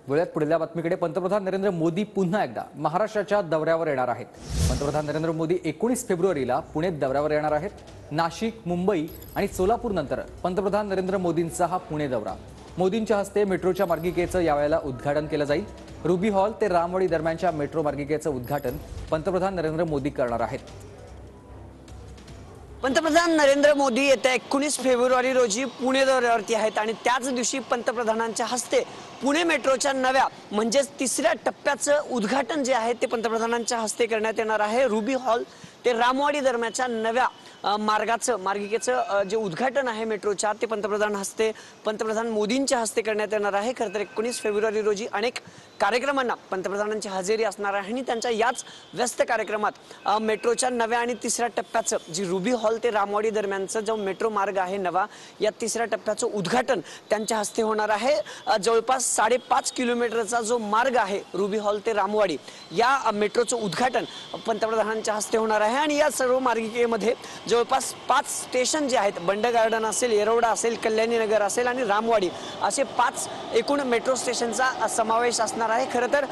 वेळात पुढल्या बातमीकडे पंतप्रधान नरेंद्र मोदी पुन्हा एकदा महाराष्ट्राच्या दौऱ्यावर येणार आहेत। पंतप्रधान नरेंद्र मोदी 19 फेब्रुवारीला पुणे दौऱ्यावर येणार आहेत। नाशिक, मुंबई आणि सोलापूर नंतर पंतप्रधान नरेंद्र मोदींचा हा पुणे दौरा। मोदींच्या हस्ते मेट्रोच्या मार्गिकेचं यावेळेला उद्घाटन केलं जाईल। रुबी हॉल ते रामवाडी दरम्यानच्या मेट्रो मार्गिकेचं उद्घाटन पंतप्रधान नरेंद्र मोदी करणार आहेत। पंतप्रधान नरेंद्र मोदी येत्या 19 फेब्रुवारी रोजी पुणे दौऱ्यावरती आहेत आणि त्याच दिवशी पंतप्रधानांच्या हस्ते पुणे मेट्रोच्या नव्या म्हणजेच तिसऱ्या टप्प्याचं उद्घाटन जे आहे ते पंतप्रधानांच्या हस्ते करण्यात येणार आहे। रुबी हॉल ते रामवाडी दरम्यानच्या नव्या मार्गिकेचं जे उद्घाटन आहे मेट्रोच्या ते पंतप्रधान मोदींच्या हस्ते करण्यात येणार आहे। खरं तर 19 फेब्रुवारी रोजी अनेक कार्यक्रमांना पंतप्रधानांची हजेरी असणार आहे आणि त्यांच्या याच व्यस्त कार्यक्रमात मेट्रोच्या नव्या आणि तिसऱ्या टप्प्याचं जी रुबी हॉल ते रामवाडी दरम्यानचा जो मेट्रो मार्ग आहे नवा, या तिसऱ्या टप्प्याचं उद्घाटन त्यांच्या हस्ते होणार आहे। जवळपास 5.5 किलोमीटरचा जो मार्ग आहे रुबी हॉल ते रामवाडी, या मेट्रोचं उद्घाटन पंतप्रधानांच्या हस्ते होणार आहे आणि या सर्व मार्गिकेमध्ये जवळपास 5 स्टेशन जे आहेत, बंड गार्डन असेल, येरवडा असेल, कल्याणी नगर असेल आणि रामवाडी, असे 5 एकूण मेट्रो स्टेशनचा समावेश असणार आहे। खरं तर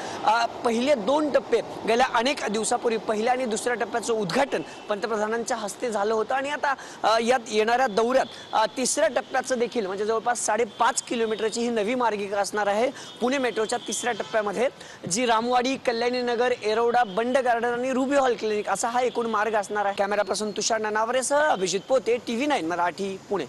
पहिले 2 टप्पे गेल्या अनेक दिवसापूर्वी पहिल्या आणि दुसऱ्या टप्प्याचं उद्घाटन पंतप्रधानांच्या हस्ते झालं होतं आणि आता यात येणाऱ्या दौऱ्यात तिसऱ्या टप्प्याचं देखील म्हणजे जवळपास 5.5 किलोमीटरची ही नवी मार्गिका असणार आहे। पुणे मेट्रोच्या तिसऱ्या टप्प्यामध्ये जी रामवाडी, कल्याणी नगर, येरवडा, बंड गार्डन आणि रुबी हॉल क्लिनिक असा हा एकूण मार्ग असणार आहे। कॅमेरापासून तुषार नानावरेसह अभिजित पोते, TV9 मराठी, पुणे।